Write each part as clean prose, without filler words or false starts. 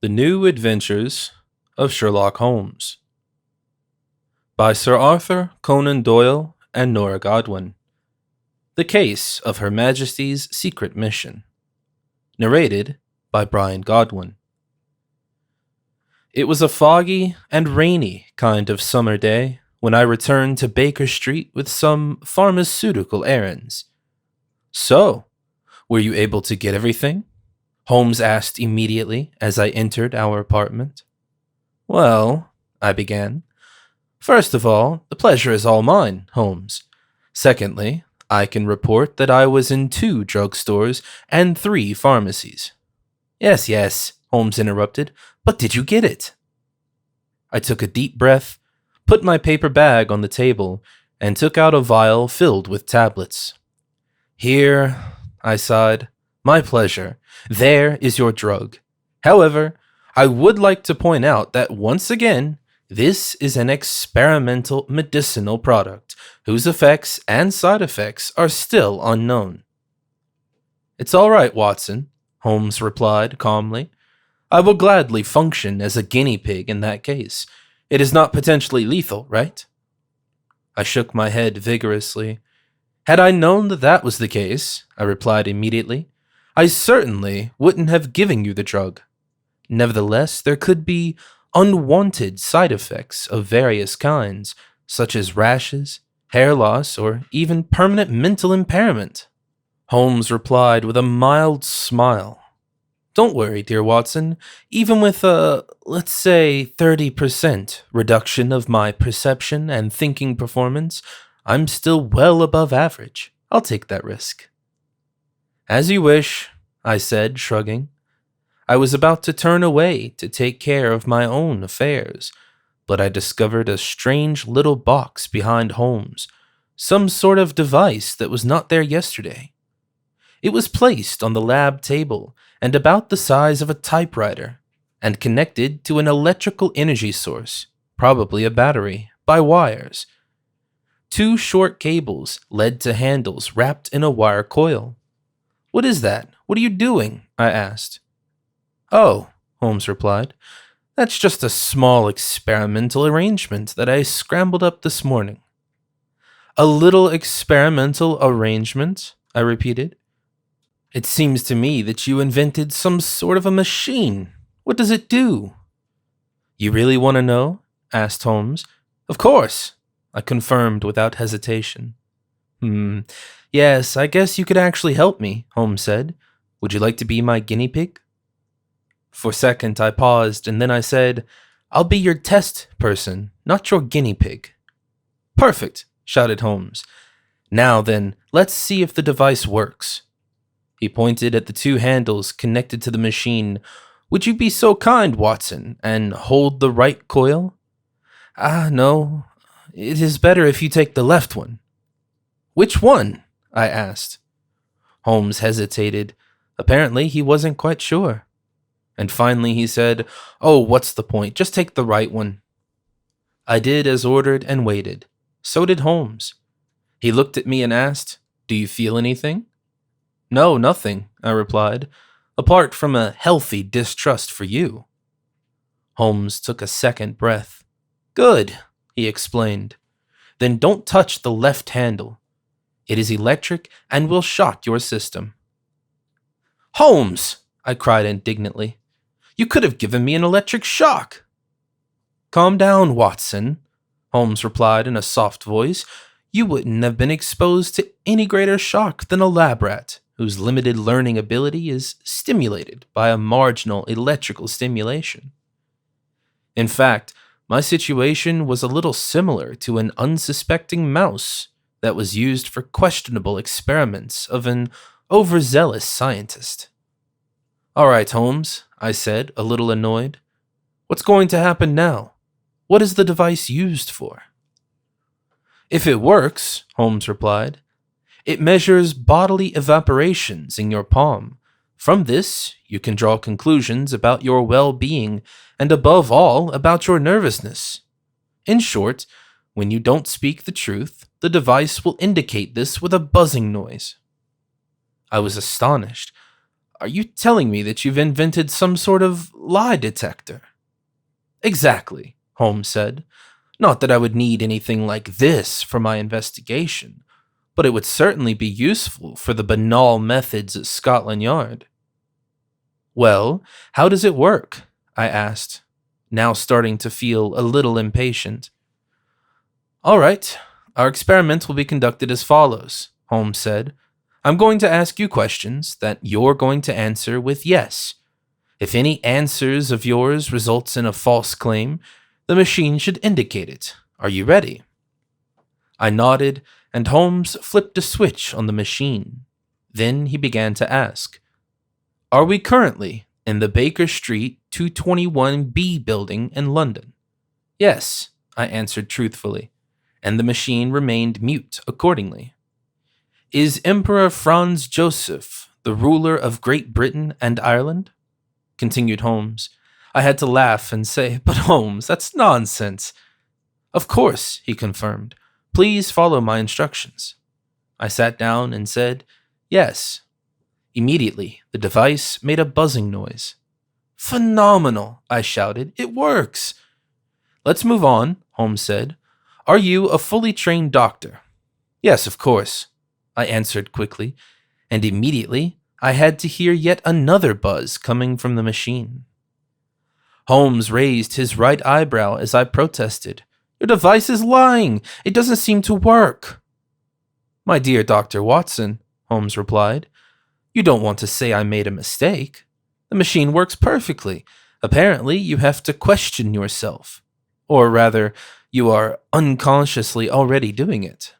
The New Adventures of Sherlock Holmes by Sir Arthur Conan Doyle and Nora Godwin. The Case of Her Majesty's Secret Mission. Narrated by Bryan Godwin. It was a foggy and rainy kind of summer day when I returned to Baker Street with some pharmaceutical errands. "So, were you able to get everything?" Holmes asked immediately as I entered our apartment. "Well," I began. "First of all, the pleasure is all mine, Holmes. Secondly, I can report that I was in 2 drugstores and 3 pharmacies." Yes, Holmes interrupted, "but did you get it?" I took a deep breath, put my paper bag on the table, and took out a vial filled with tablets. "Here," I sighed. "My pleasure. There is your drug. However, I would like to point out that once again, this is an experimental medicinal product whose effects and side effects are still unknown." "It's all right, Watson," Holmes replied calmly. "I will gladly function as a guinea pig in that case. It is not potentially lethal, right?" I shook my head vigorously. "Had I known that that was the case," I replied immediately, "I certainly wouldn't have given you the drug. Nevertheless, there could be unwanted side effects of various kinds, such as rashes, hair loss, or even permanent mental impairment." Holmes replied with a mild smile. "Don't worry, dear Watson. Even with a, let's say, 30% reduction of my perception and thinking performance, I'm still well above average. I'll take that risk." "As you wish," I said, shrugging. I was about to turn away to take care of my own affairs, but I discovered a strange little box behind Holmes, some sort of device that was not there yesterday. It was placed on the lab table and about the size of a typewriter, and connected to an electrical energy source, probably a battery, by wires. 2 short cables led to handles wrapped in a wire coil. "What is that? What are you doing?" I asked. "Oh," Holmes replied, "that's just a small experimental arrangement that I scrambled up this morning." "A little experimental arrangement?" I repeated. "It seems to me that you invented some sort of a machine. What does it do?" "You really want to know?" asked Holmes. "Of course," I confirmed without hesitation. Yes, I guess you could actually help me," Holmes said. "Would you like to be my guinea pig?" For a second I paused, and then I said, "I'll be your test person, not your guinea pig." "Perfect," shouted Holmes. "Now then, let's see if the device works." He pointed at the 2 handles connected to the machine. "Would you be so kind, Watson, and hold the right coil?" No. It is better if you take the left one." "Which one?" I asked. Holmes hesitated. Apparently, he wasn't quite sure. And finally he said, "Oh, what's the point? Just take the right one." I did as ordered and waited. So did Holmes. He looked at me and asked, "Do you feel anything?" "No, nothing," I replied, "apart from a healthy distrust for you." Holmes took a second breath. "Good," he explained. "Then don't touch the left handle. It is electric and will shock your system." "Holmes!" I cried indignantly. "You could have given me an electric shock." "Calm down, Watson," Holmes replied in a soft voice. "You wouldn't have been exposed to any greater shock than a lab rat, whose limited learning ability is stimulated by a marginal electrical stimulation. In fact, my situation was a little similar to an unsuspecting mouse that was used for questionable experiments of an overzealous scientist." "All right, Holmes," I said, a little annoyed. "What's going to happen now? What is the device used for?" "If it works," Holmes replied, "it measures bodily evaporations in your palm. From this, you can draw conclusions about your well-being and above all about your nervousness. In short, when you don't speak the truth, the device will indicate this with a buzzing noise." I was astonished. "Are you telling me that you've invented some sort of lie detector. Exactly, Holmes said. Not that I would need anything like this for my investigation, but it would certainly be useful for the banal methods at Scotland Yard. Well, how does it work? I asked, now starting to feel a little impatient. All right, our experiment will be conducted as follows, Holmes said. I'm going to ask you questions that you're going to answer with yes. If any answers of yours results in a false claim, the machine should indicate it. Are you ready? I nodded, and Holmes flipped a switch on the machine. Then he began to ask, Are we currently in the Baker Street 221B building in London? Yes, I answered truthfully, and the machine remained mute accordingly. Is Emperor Franz Joseph the ruler of Great Britain and Ireland? Continued Holmes. I had to laugh and say, But Holmes, that's nonsense. Of course, he confirmed. Please follow my instructions. I sat down and said, Yes. Immediately, the device made a buzzing noise. Phenomenal, I shouted. It works. Let's move on, Holmes said. Are you a fully trained doctor? Yes, of course, I answered quickly, and immediately I had to hear yet another buzz coming from the machine. Holmes raised his right eyebrow as I protested. Your device is lying. It doesn't seem to work. My dear Dr. Watson, Holmes replied, you don't want to say I made a mistake. The machine works perfectly. Apparently, you have to question yourself. Or rather, you are unconsciously already doing it.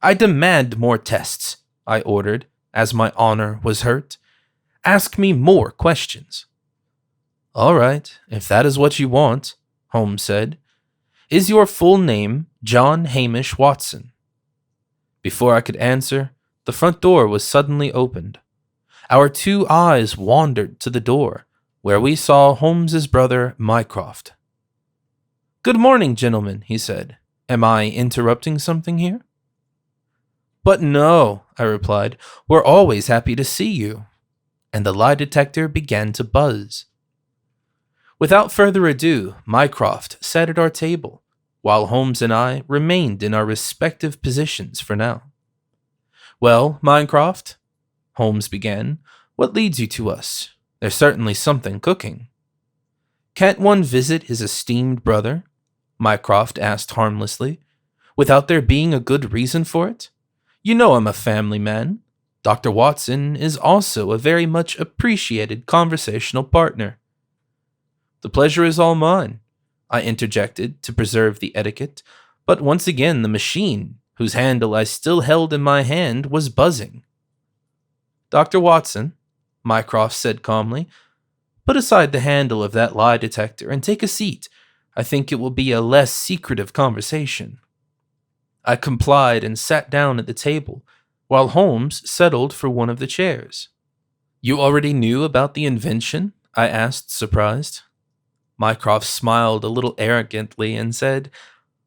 I demand more tests, I ordered, as my honor was hurt. Ask me more questions. All right, if that is what you want, Holmes said. Is your full name John Hamish Watson? Before I could answer, the front door was suddenly opened. Our two eyes wandered to the door, where we saw Holmes's brother, Mycroft. Good morning, gentlemen, he said. Am I interrupting something here? But no, I replied. We're always happy to see you. And the lie detector began to buzz. Without further ado, Mycroft sat at our table, while Holmes and I remained in our respective positions for now. Well, Mycroft, Holmes began, what leads you to us? There's certainly something cooking. Can't one visit his esteemed brother? Mycroft asked harmlessly, without there being a good reason for it? You know I'm a family man. Dr. Watson is also a very much appreciated conversational partner. The pleasure is all mine, I interjected to preserve the etiquette, but once again the machine, whose handle I still held in my hand, was buzzing. Dr. Watson, Mycroft said calmly, put aside the handle of that lie detector and take a seat. I think it will be a less secretive conversation. I complied and sat down at the table, while Holmes settled for one of the chairs. You already knew about the invention? I asked, surprised. Mycroft smiled a little arrogantly and said,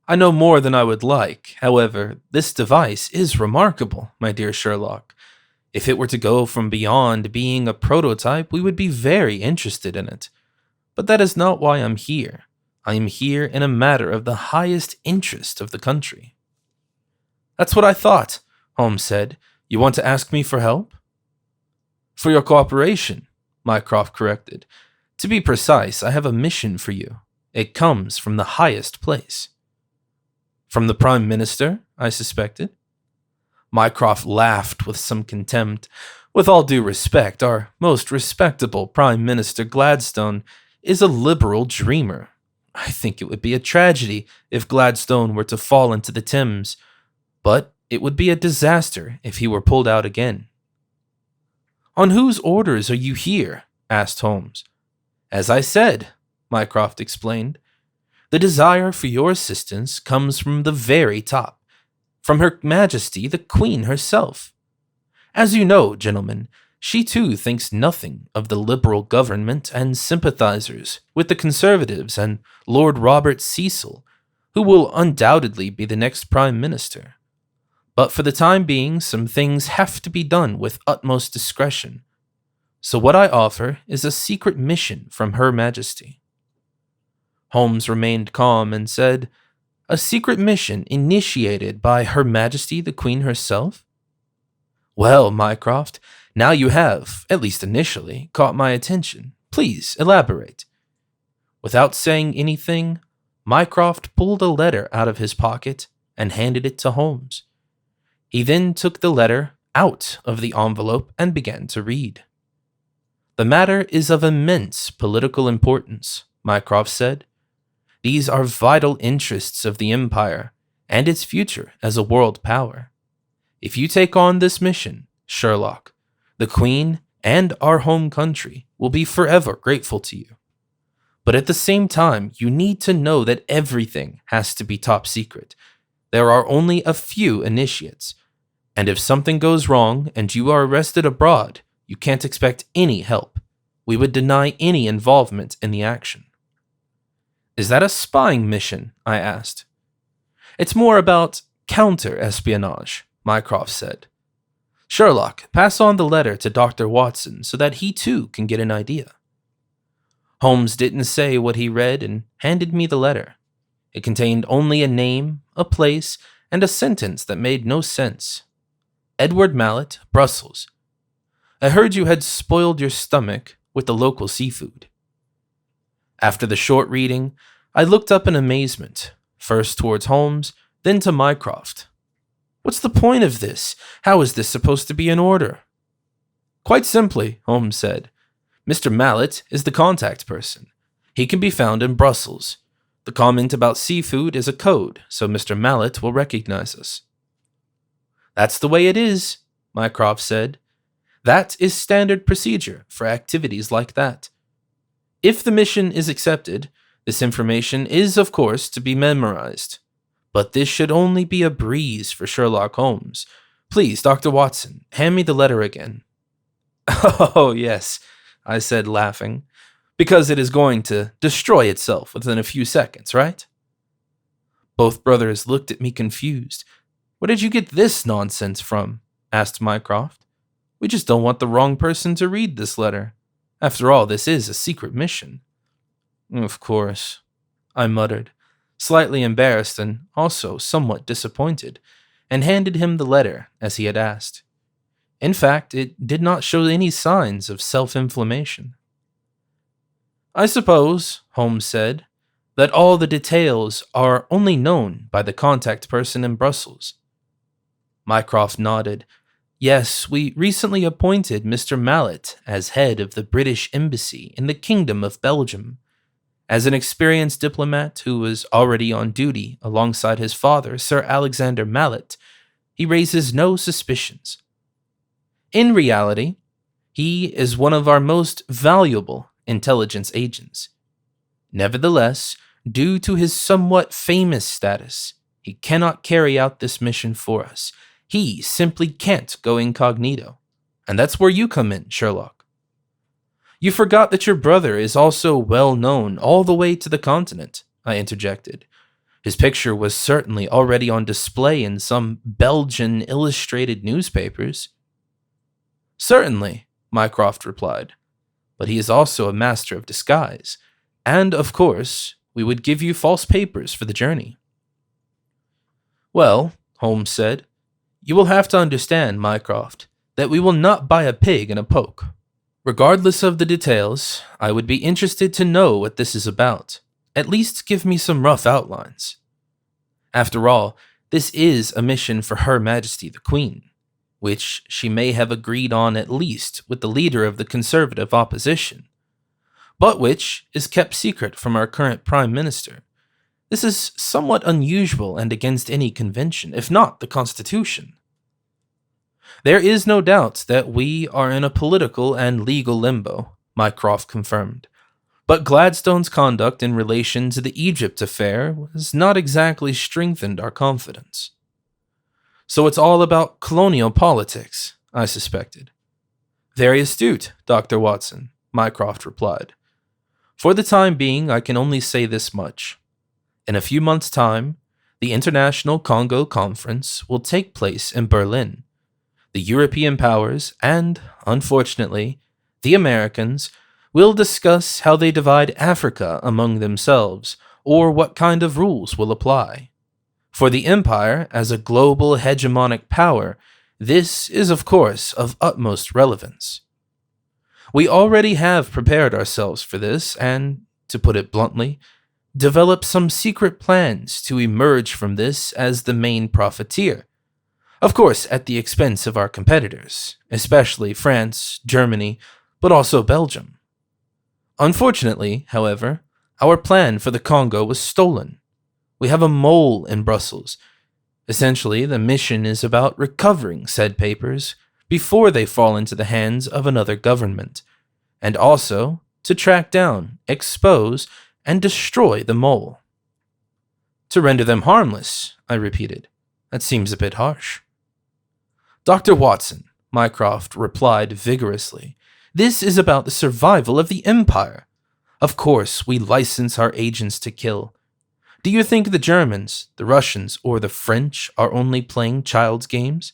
I know more than I would like. However, this device is remarkable, my dear Sherlock. If it were to go from beyond being a prototype, we would be very interested in it. But that is not why I'm here. I am here in a matter of the highest interest of the country. That's what I thought, Holmes said. You want to ask me for help? For your cooperation, Mycroft corrected. To be precise, I have a mission for you. It comes from the highest place. From the Prime Minister, I suspected. Mycroft laughed with some contempt. With all due respect, our most respectable Prime Minister Gladstone is a liberal dreamer. I think it would be a tragedy if Gladstone were to fall into the Thames, but it would be a disaster if he were pulled out again. On whose orders are you here? Asked Holmes. As I said, Mycroft explained, the desire for your assistance comes from the very top, from Her Majesty the Queen herself. As you know, gentlemen, she too thinks nothing of the Liberal government and sympathizers with the Conservatives and Lord Robert Cecil, who will undoubtedly be the next Prime Minister. But for the time being, some things have to be done with utmost discretion. So what I offer is a secret mission from Her Majesty." Holmes remained calm and said, "A secret mission initiated by Her Majesty the Queen herself?" "Well, Mycroft, now you have, at least initially, caught my attention. Please elaborate." Without saying anything, Mycroft pulled a letter out of his pocket and handed it to Holmes. He then took the letter out of the envelope and began to read. "The matter is of immense political importance," Mycroft said. "These are vital interests of the Empire and its future as a world power. If you take on this mission, Sherlock, the Queen and our home country will be forever grateful to you. But at the same time, you need to know that everything has to be top secret. There are only a few initiates, and if something goes wrong and you are arrested abroad, you can't expect any help. We would deny any involvement in the action." "Is that a spying mission?" I asked. "It's more about counter-espionage," Mycroft said. "Sherlock, pass on the letter to Dr. Watson so that he too can get an idea." Holmes didn't say what he read and handed me the letter. It contained only a name, a place, and a sentence that made no sense. "Edward Mallet, Brussels. I heard you had spoiled your stomach with the local seafood." After the short reading, I looked up in amazement, first towards Holmes, then to Mycroft. "What's the point of this? How is this supposed to be in order?" "Quite simply," Holmes said. "Mr. Mallet is the contact person. He can be found in Brussels. The comment about seafood is a code, so Mr. Mallet will recognize us." "That's the way it is," Mycroft said. "That is standard procedure for activities like that. If the mission is accepted, this information is, of course, to be memorized. But this should only be a breeze for Sherlock Holmes. Please, Dr. Watson, hand me the letter again." "Oh, yes," I said, laughing, "because it is going to destroy itself within a few seconds, right?" Both brothers looked at me confused. "Where did you get this nonsense from?" asked Mycroft. "We just don't want the wrong person to read this letter. After all, this is a secret mission." "Of course," I muttered, slightly embarrassed and also somewhat disappointed, and handed him the letter as he had asked. In fact, it did not show any signs of self-inflammation. "I suppose," Holmes said, "that all the details are only known by the contact person in Brussels." Mycroft nodded. "Yes, we recently appointed Mr. Mallet as head of the British Embassy in the Kingdom of Belgium. As an experienced diplomat who was already on duty alongside his father, Sir Alexander Mallet, he raises no suspicions. In reality, he is one of our most valuable intelligence agents. Nevertheless, due to his somewhat famous status, he cannot carry out this mission for us. He simply can't go incognito. And that's where you come in, Sherlock." "You forgot that your brother is also well known all the way to the continent," I interjected. "His picture was certainly already on display in some Belgian illustrated newspapers." "Certainly," Mycroft replied, "but he is also a master of disguise, and, of course, we would give you false papers for the journey." "Well," Holmes said, "you will have to understand, Mycroft, that we will not buy a pig in a poke. Regardless of the details, I would be interested to know what this is about. At least give me some rough outlines. After all, this is a mission for Her Majesty the Queen, which she may have agreed on at least with the leader of the conservative opposition, but which is kept secret from our current Prime Minister. This is somewhat unusual and against any convention, if not the Constitution." "There is no doubt that we are in a political and legal limbo," Mycroft confirmed. "But Gladstone's conduct in relation to the Egypt affair has not exactly strengthened our confidence." "So it's all about colonial politics," I suspected. "Very astute, Dr. Watson," Mycroft replied. "For the time being, I can only say this much. In a few months' time, the International Congo Conference will take place in Berlin. The European powers and, unfortunately, the Americans, will discuss how they divide Africa among themselves, or what kind of rules will apply. For the Empire, as a global hegemonic power, this is of course of utmost relevance. We already have prepared ourselves for this and, to put it bluntly, developed some secret plans to emerge from this as the main profiteer. Of course, at the expense of our competitors, especially France, Germany, but also Belgium. Unfortunately, however, our plan for the Congo was stolen. We have a mole in Brussels. Essentially, the mission is about recovering said papers before they fall into the hands of another government, and also to track down, expose, and destroy the mole. To render them harmless, I repeated. That seems a bit harsh. Dr. Watson, Mycroft replied vigorously, this is about the survival of the Empire. Of course, we license our agents to kill. Do you think the Germans, the Russians, or the French are only playing child's games?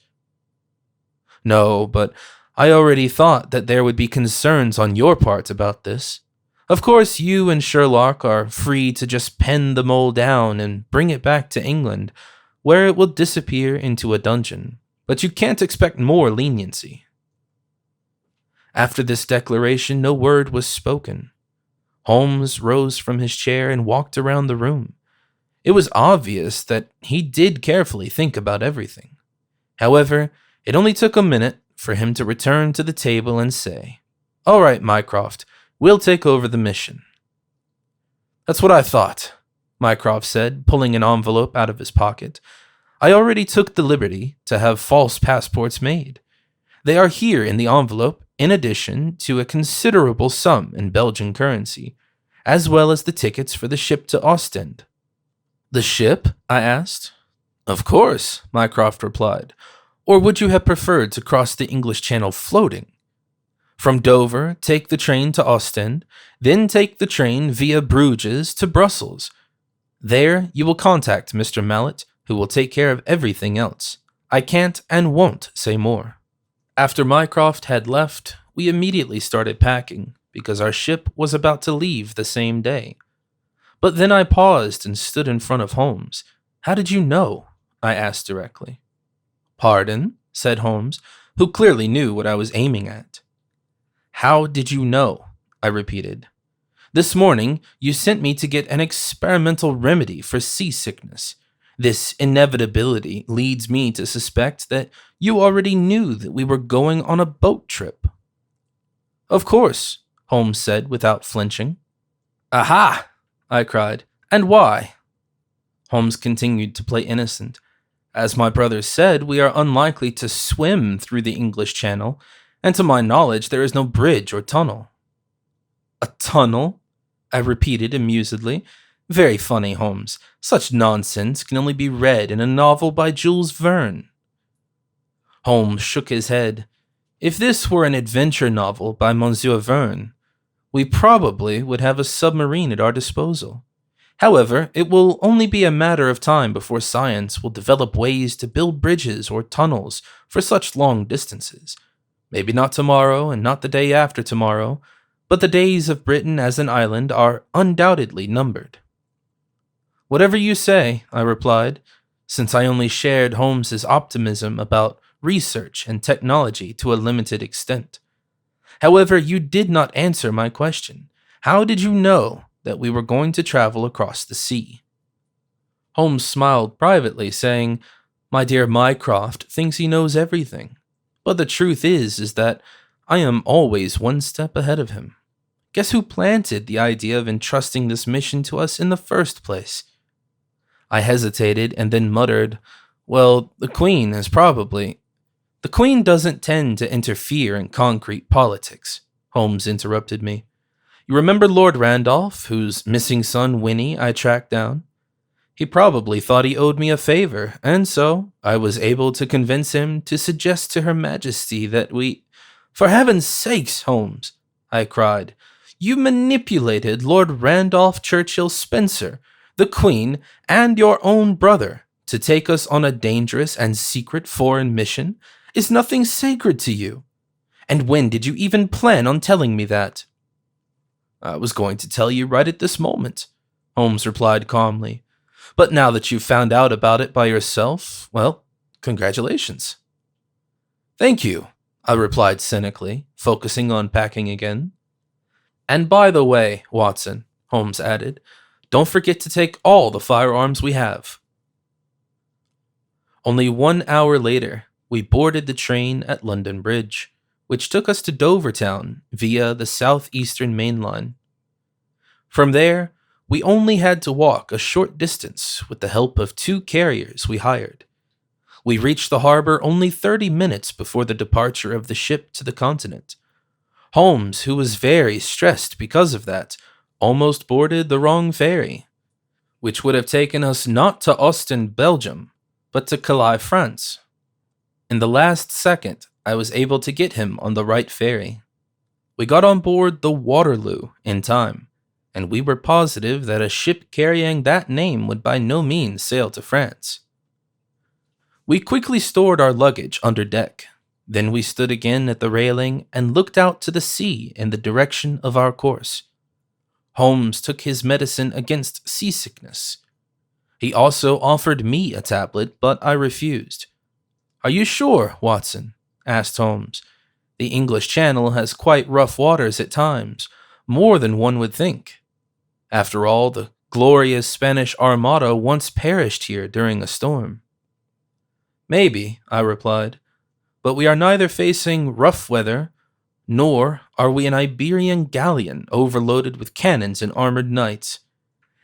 No, but I already thought that there would be concerns on your part about this. Of course, you and Sherlock are free to just pen the mole down and bring it back to England, where it will disappear into a dungeon. But you can't expect more leniency. After this declaration, no word was spoken. Holmes rose from his chair and walked around the room. It was obvious that he did carefully think about everything. However, it only took a minute for him to return to the table and say, "All right, Mycroft, we'll take over the mission." "That's what I thought," Mycroft said, pulling an envelope out of his pocket. "I already took the liberty to have false passports made. They are here in the envelope, in addition to a considerable sum in Belgian currency, as well as the tickets for the ship to Ostend." "The ship?" I asked. "Of course," Mycroft replied. "Or would you have preferred to cross the English Channel floating? From Dover, take the train to Ostend, then take the train via Bruges to Brussels. There you will contact Mr. Mallet, who will take care of everything else. I can't and won't say more." After Mycroft had left, we immediately started packing, because our ship was about to leave the same day. But then I paused and stood in front of Holmes. "How did you know?" I asked directly. "Pardon?" said Holmes, who clearly knew what I was aiming at. "How did you know?" I repeated. "This morning you sent me to get an experimental remedy for seasickness. This inevitability leads me to suspect that you already knew that we were going on a boat trip." "Of course," Holmes said without flinching. "Aha!" I cried. "And why?" Holmes continued to play innocent. "As my brother said, we are unlikely to swim through the English Channel, and to my knowledge there is no bridge or tunnel." "A tunnel?" I repeated amusedly. "Very funny, Holmes. Such nonsense can only be read in a novel by Jules Verne." Holmes shook his head. "If this were an adventure novel by Monsieur Verne, we probably would have a submarine at our disposal. However, it will only be a matter of time before science will develop ways to build bridges or tunnels for such long distances. Maybe not tomorrow and not the day after tomorrow, but the days of Britain as an island are undoubtedly numbered." "Whatever you say," I replied, since I only shared Holmes's optimism about research and technology to a limited extent. "However, you did not answer my question. How did you know that we were going to travel across the sea?" Holmes smiled privately, saying, "My dear Mycroft thinks he knows everything. But the truth is that I am always one step ahead of him. Guess who planted the idea of entrusting this mission to us in the first place?" I hesitated and then muttered, "Well, the Queen is probably—" "The Queen doesn't tend to interfere in concrete politics," Holmes interrupted me. "You remember Lord Randolph, whose missing son Winnie I tracked down? He probably thought he owed me a favor, and so I was able to convince him to suggest to Her Majesty that we—" "For heaven's sakes, Holmes," I cried, "you manipulated Lord Randolph Churchill Spencer, the Queen, and your own brother to take us on a dangerous and secret foreign mission? Is nothing sacred to you? And when did you even plan on telling me that? I was going to tell you right at this moment, Holmes replied calmly. But now that you've found out about it by yourself, well, congratulations. Thank you, I replied cynically, focusing on packing again. And by the way, Watson, Holmes added, don't forget to take all the firearms we have. Only 1 hour later, we boarded the train at London Bridge, which took us to Dover Town via the southeastern main line. From there, we only had to walk a short distance with the help of 2 carriers we hired. We reached the harbor only 30 minutes before the departure of the ship to the continent. Holmes, who was very stressed because of that, almost boarded the wrong ferry, which would have taken us not to Ostend, Belgium, but to Calais, France. In the last second, I was able to get him on the right ferry. We got on board the Waterloo in time, and we were positive that a ship carrying that name would by no means sail to France. We quickly stored our luggage under deck. Then we stood again at the railing and looked out to the sea in the direction of our course. Holmes took his medicine against seasickness. He also offered me a tablet, but I refused. Are you sure, Watson? Asked Holmes. The English Channel has quite rough waters at times, more than one would think. After all, the glorious Spanish Armada once perished here during a storm. Maybe, I replied, but we are neither facing rough weather, nor are we an Iberian galleon overloaded with cannons and armored knights.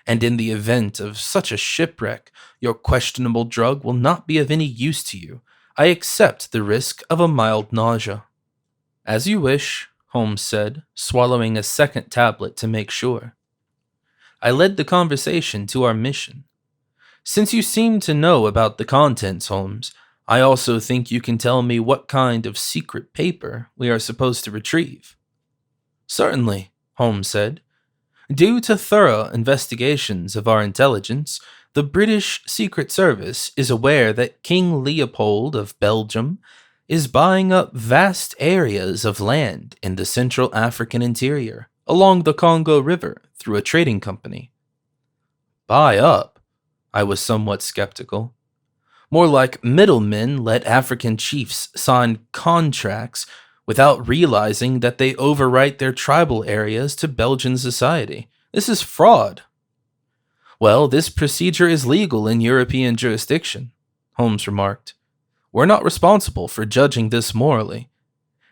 And in the event of such a shipwreck, your questionable drug will not be of any use to you. I accept the risk of a mild nausea. As you wish, Holmes said, swallowing a second tablet to make sure. I led the conversation to our mission. Since you seem to know about the contents, Holmes, I also think you can tell me what kind of secret paper we are supposed to retrieve. Certainly, Holmes said. Due to thorough investigations of our intelligence, the British Secret Service is aware that King Leopold of Belgium is buying up vast areas of land in the Central African interior, along the Congo River, through a trading company. Buy up? I was somewhat skeptical. More like middlemen let African chiefs sign contracts without realizing that they overwrite their tribal areas to Belgian society. This is fraud. Well, this procedure is legal in European jurisdiction, Holmes remarked. We're not responsible for judging this morally.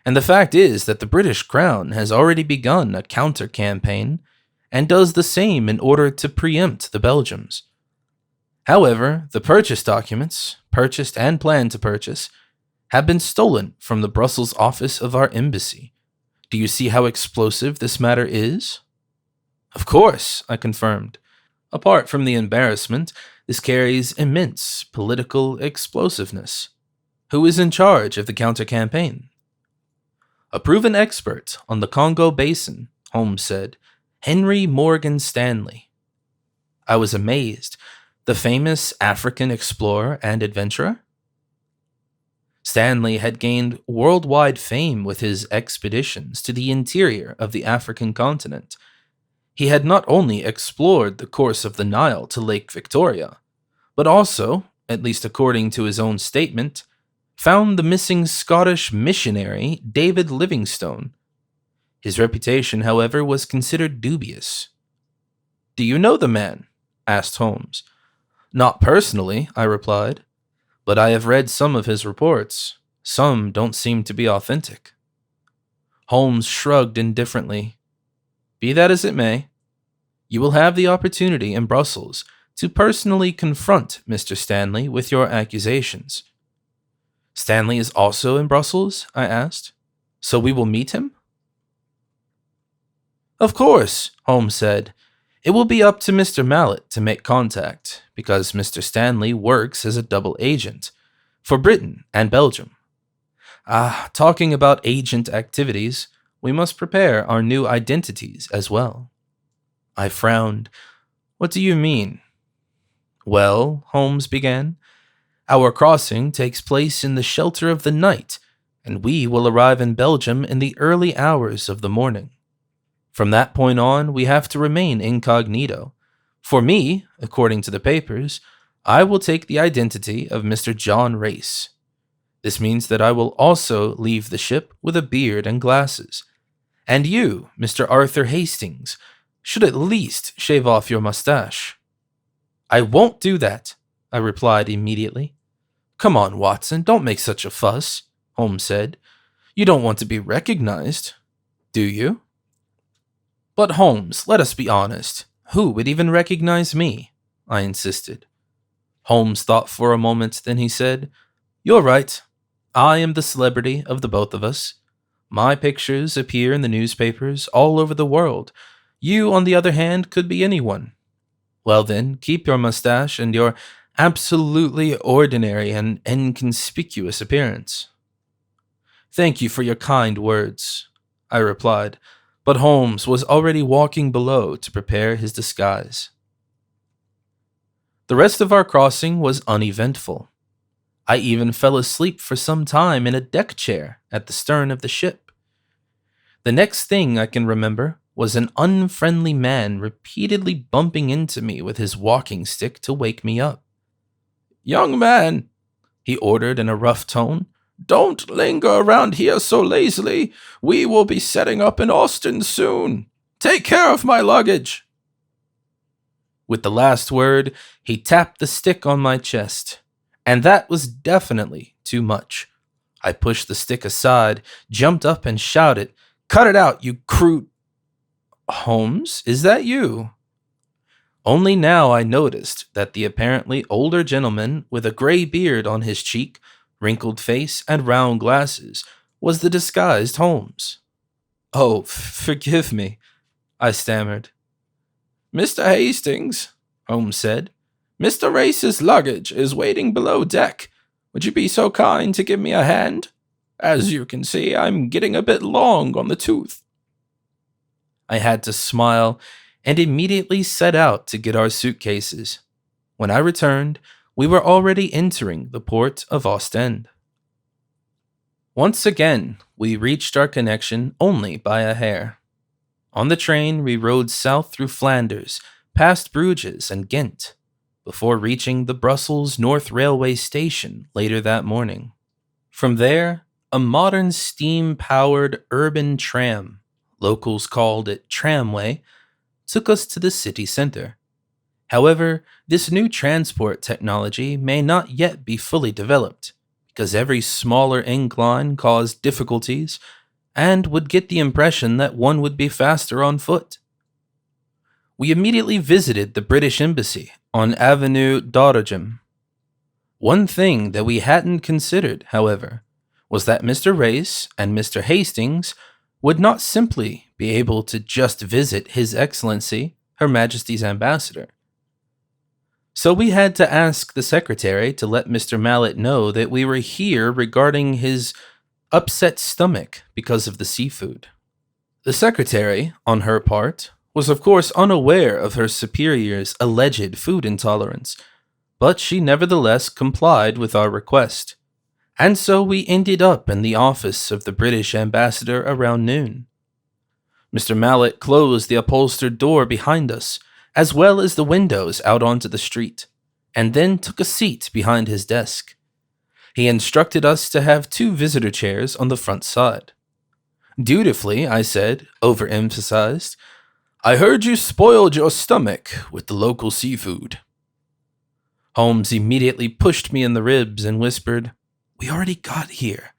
And the fact is that the British Crown has already begun a counter-campaign and does the same in order to preempt the Belgians. However, the purchase documents, purchased and planned to purchase, have been stolen from the Brussels office of our embassy. Do you see how explosive this matter is? Of course, I confirmed. Apart from the embarrassment, this carries immense political explosiveness. Who is in charge of the counter-campaign? A proven expert on the Congo Basin, Holmes said, Henry Morgan Stanley. I was amazed. The famous African explorer and adventurer? Stanley had gained worldwide fame with his expeditions to the interior of the African continent. He had not only explored the course of the Nile to Lake Victoria, but also, at least according to his own statement, found the missing Scottish missionary David Livingstone. His reputation, however, was considered dubious. Do you know the man? Asked Holmes. Not personally, I replied, but I have read some of his reports. Some don't seem to be authentic. Holmes shrugged indifferently. Be that as it may, you will have the opportunity in Brussels to personally confront Mr. Stanley with your accusations. Stanley is also in Brussels? I asked. So we will meet him? Of course, Holmes said. It will be up to Mr. Mallet to make contact, because Mr. Stanley works as a double agent for Britain and Belgium. Talking about agent activities, we must prepare our new identities as well. I frowned. What do you mean? Well, Holmes began, our crossing takes place in the shelter of the night, and we will arrive in Belgium in the early hours of the morning. From that point on, we have to remain incognito. For me, according to the papers, I will take the identity of Mr. John Race. This means that I will also leave the ship with a beard and glasses. And you, Mr. Arthur Hastings, should at least shave off your mustache." "I won't do that," I replied immediately. "Come on, Watson, don't make such a fuss," Holmes said. "You don't want to be recognized, do you?" "But Holmes, let us be honest. Who would even recognize me?" I insisted. Holmes thought for a moment, then he said, "You're right. I am the celebrity of the both of us. My pictures appear in the newspapers all over the world. You, on the other hand, could be anyone. Well then, keep your mustache and your absolutely ordinary and inconspicuous appearance." "Thank you for your kind words," I replied, but Holmes was already walking below to prepare his disguise. The rest of our crossing was uneventful. I even fell asleep for some time in a deck chair at the stern of the ship. The next thing I can remember was an unfriendly man repeatedly bumping into me with his walking stick to wake me up. "Young man," he ordered in a rough tone, "don't linger around here so lazily. We will be setting up in Austin soon. Take care of my luggage." With the last word, he tapped the stick on my chest, and that was definitely too much. I pushed the stick aside, jumped up, and shouted, "Cut it out, you crude—" "Holmes, is that you?" Only now I noticed that the apparently older gentleman with a gray beard on his cheek, wrinkled face, and round glasses was the disguised Holmes. "Oh, forgive me," I stammered. "Mr. Hastings," Holmes said, "Mr. Race's luggage is waiting below deck. Would you be so kind to give me a hand? As you can see, I'm getting a bit long on the tooth." I had to smile and immediately set out to get our suitcases. When I returned, we were already entering the port of Ostend. Once again, we reached our connection only by a hair. On the train, we rode south through Flanders, past Bruges and Ghent, before reaching the Brussels North Railway Station later that morning. From there, a modern steam-powered urban tram, locals called it tramway, took us to the city center. However, this new transport technology may not yet be fully developed, because every smaller incline caused difficulties and would get the impression that one would be faster on foot. We immediately visited the British Embassy on Avenue d'Auderghem. One thing that we hadn't considered, however, was that Mr. Race and Mr. Hastings would not simply be able to just visit His Excellency, Her Majesty's ambassador. So we had to ask the secretary to let Mr. Mallet know that we were here regarding his upset stomach because of the seafood. The secretary, on her part, was of course unaware of her superior's alleged food intolerance, but she nevertheless complied with our request. And so we ended up in the office of the British ambassador around noon. Mr. Mallet closed the upholstered door behind us, as well as the windows out onto the street, and then took a seat behind his desk. He instructed us to have 2 visitor chairs on the front side. Dutifully, I said, overemphasized, "I heard you spoiled your stomach with the local seafood." Holmes immediately pushed me in the ribs and whispered, "We already got here."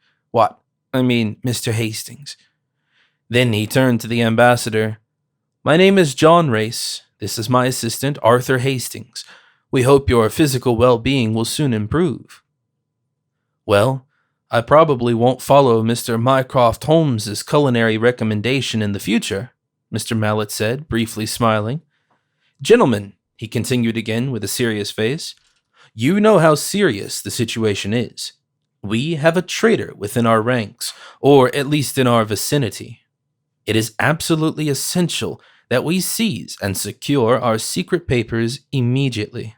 Mr. Hastings." Then he turned to the ambassador. "My name is John Race. This is my assistant, Arthur Hastings. We hope your physical well-being will soon improve." "Well, I probably won't follow Mr. Mycroft Holmes's culinary recommendation in the future," Mr. Mallet said, briefly smiling. "Gentlemen," he continued again with a serious face, "you know how serious the situation is. We have a traitor within our ranks, or at least in our vicinity. It is absolutely essential that we seize and secure our secret papers immediately."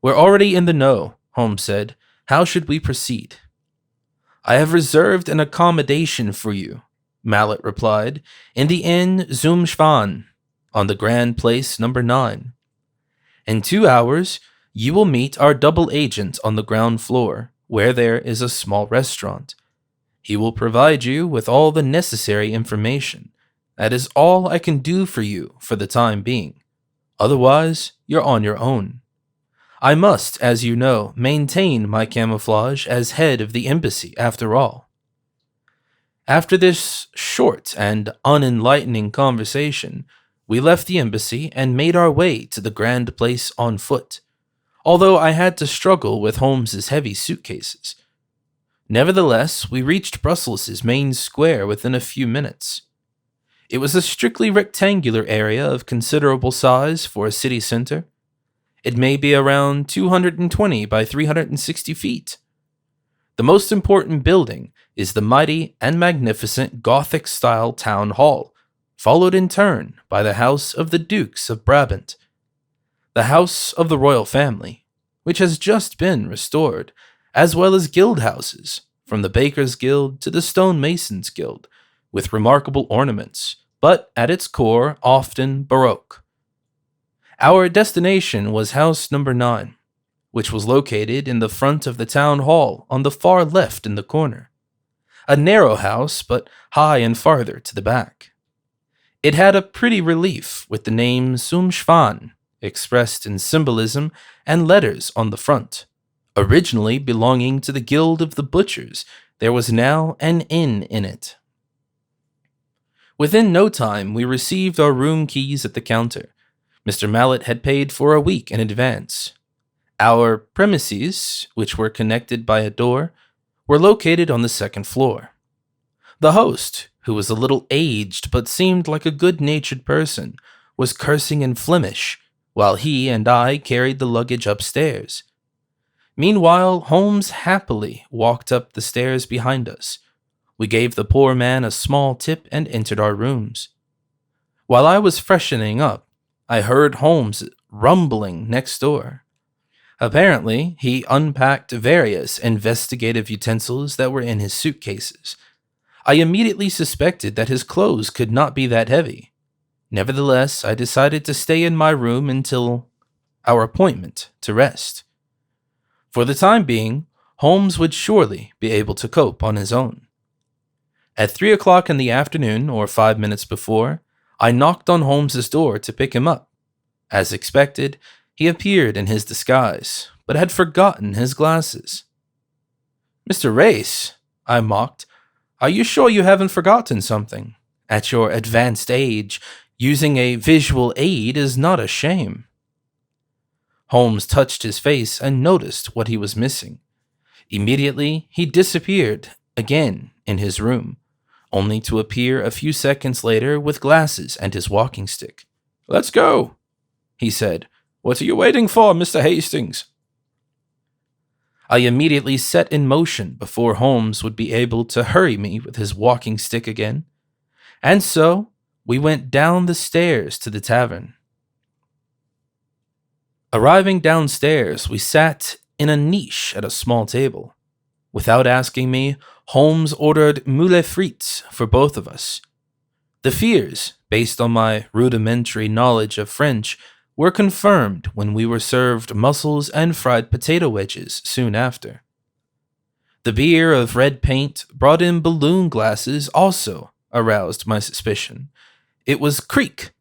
"We're already in the know," Holmes said. "How should we proceed?" I have reserved an accommodation for you, Mallet replied, in the inn Zumschwan, on the Grand Place number 9. In 2 hours, you will meet our double agent on the ground floor, where there is a small restaurant. He will provide you with all the necessary information. That is all I can do for you for the time being. Otherwise, you're on your own. I must, as you know, maintain my camouflage as head of the embassy, after all. After this short and unenlightening conversation, we left the embassy and made our way to the Grand Place on foot, although I had to struggle with Holmes's heavy suitcases. Nevertheless, we reached Brussels' main square within a few minutes. It was a strictly rectangular area of considerable size for a city center. It may be around 220 by 360 feet. The most important building is the mighty and magnificent Gothic-style town hall, followed in turn by the House of the Dukes of Brabant, the House of the Royal Family, which has just been restored, as well as guild houses, from the Bakers' Guild to the Stonemasons' Guild, with remarkable ornaments, but at its core often Baroque. Our destination was house number 9, which was located in the front of the town hall on the far left in the corner. A narrow house, but high and farther to the back. It had a pretty relief with the name Zumschwan expressed in symbolism and letters on the front. Originally belonging to the Guild of the Butchers, there was now an inn in it. Within no time, we received our room keys at the counter. Mr. Mallet had paid for a week in advance. Our premises, which were connected by a door, were located on the second floor. The host, who was a little aged but seemed like a good-natured person, was cursing in Flemish, while he and I carried the luggage upstairs. Meanwhile, Holmes happily walked up the stairs behind us. We gave the poor man a small tip and entered our rooms. While I was freshening up, I heard Holmes rumbling next door. Apparently, he unpacked various investigative utensils that were in his suitcases. I immediately suspected that his clothes could not be that heavy. Nevertheless, I decided to stay in my room until our appointment to rest. For the time being, Holmes would surely be able to cope on his own. At 3 o'clock in the afternoon, or 5 minutes before, I knocked on Holmes's door to pick him up. As expected, he appeared in his disguise, but had forgotten his glasses. "Mr. Race," I mocked, "are you sure you haven't forgotten something? At your advanced age, using a visual aid is not a shame." Holmes touched his face and noticed what he was missing. Immediately, he disappeared again in his room, only to appear a few seconds later with glasses and his walking stick. "Let's go," he said. "What are you waiting for, Mr. Hastings?" I immediately set in motion before Holmes would be able to hurry me with his walking stick again, and so we went down the stairs to the tavern. Arriving downstairs, we sat in a niche at a small table. Without asking me, Holmes ordered moules frites for both of us. The fears, based on my rudimentary knowledge of French, were confirmed when we were served mussels and fried potato wedges soon after. The beer of red paint, brought in balloon glasses, also aroused my suspicion. It was Kriek,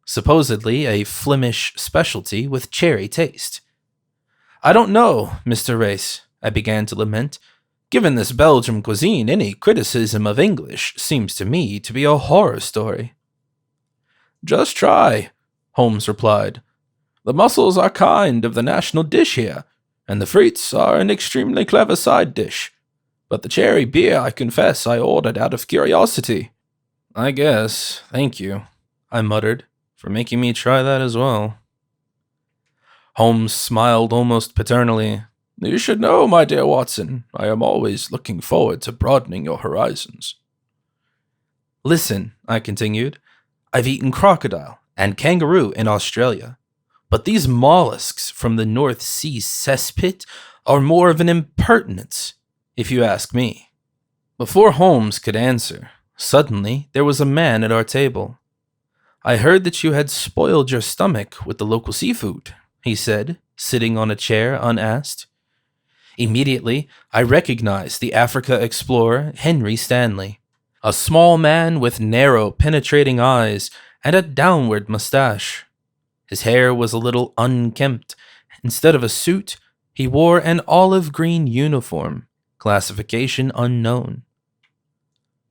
supposedly a Flemish specialty with cherry taste. "I don't know, Mr. Race," I began to lament. "Given this Belgium cuisine, any criticism of English seems to me to be a horror story." "Just try," Holmes replied. "The mussels are kind of the national dish here, and the frites are an extremely clever side dish. But the cherry beer, I confess, I ordered out of curiosity." "I guess, thank you," I muttered, "for making me try that as well." Holmes smiled almost paternally. "You should know, my dear Watson, I am always looking forward to broadening your horizons." "Listen," I continued, "I've eaten crocodile and kangaroo in Australia, but these mollusks from the North Sea cesspit are more of an impertinence, if you ask me." Before Holmes could answer, suddenly there was a man at our table. "I heard that you had spoiled your stomach with the local seafood," he said, sitting on a chair unasked. Immediately, I recognized the Africa explorer Henry Stanley, a small man with narrow, penetrating eyes and a downward mustache. His hair was a little unkempt. Instead of a suit, he wore an olive green uniform, classification unknown.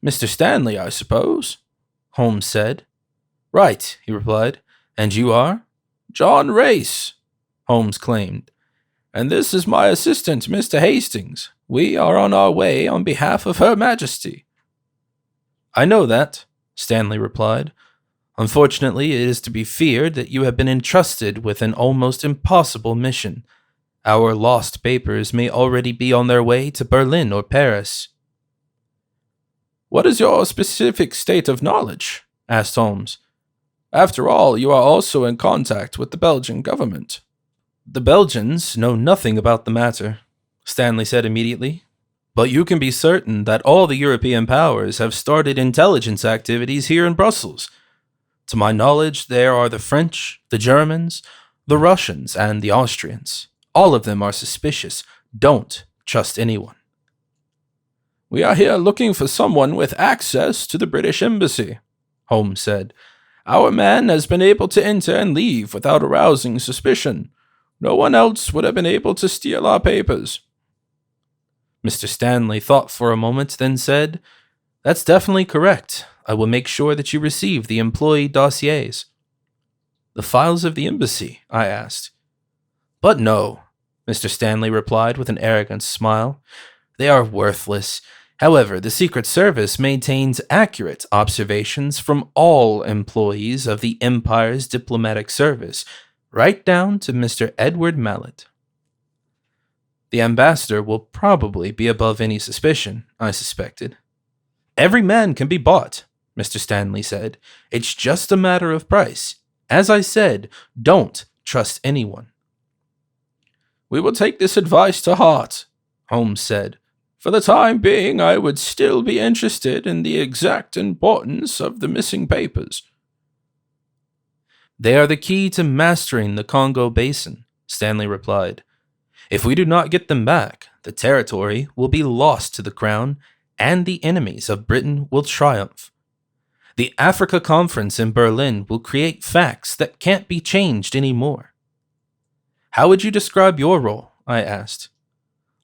"Mr. Stanley, I suppose?" Holmes said. "Right," he replied. "And you are?" "John Race," Holmes claimed. "And this is my assistant, Mr. Hastings. We are on our way on behalf of Her Majesty." "I know that," Stanley replied. "Unfortunately, it is to be feared that you have been entrusted with an almost impossible mission. Our lost papers may already be on their way to Berlin or Paris." "What is your specific state of knowledge?" asked Holmes. "After all, you are also in contact with the Belgian government." "The Belgians know nothing about the matter," Stanley said immediately. "But you can be certain that all the European powers have started intelligence activities here in Brussels. To my knowledge, there are the French, the Germans, the Russians, and the Austrians. All of them are suspicious. Don't trust anyone." "We are here looking for someone with access to the British Embassy," Holmes said. "Our man has been able to enter and leave without arousing suspicion. No one else would have been able to steal our papers." Mr. Stanley thought for a moment, then said, "That's definitely correct. I will make sure that you receive the employee dossiers." "The files of the embassy?" I asked. "But no," Mr. Stanley replied with an arrogant smile. "They are worthless. However, the Secret Service maintains accurate observations from all employees of the Empire's diplomatic service, right down to Mr. Edward Mallet." "The ambassador will probably be above any suspicion," I suspected. "Every man can be bought," Mr. Stanley said. "It's just a matter of price. As I said, don't trust anyone." "We will take this advice to heart," Holmes said. "For the time being, I would still be interested in the exact importance of the missing papers." "They are the key to mastering the Congo Basin," Stanley replied. "If we do not get them back, the territory will be lost to the Crown, and the enemies of Britain will triumph. The Africa Conference in Berlin will create facts that can't be changed anymore." "How would you describe your role?" I asked.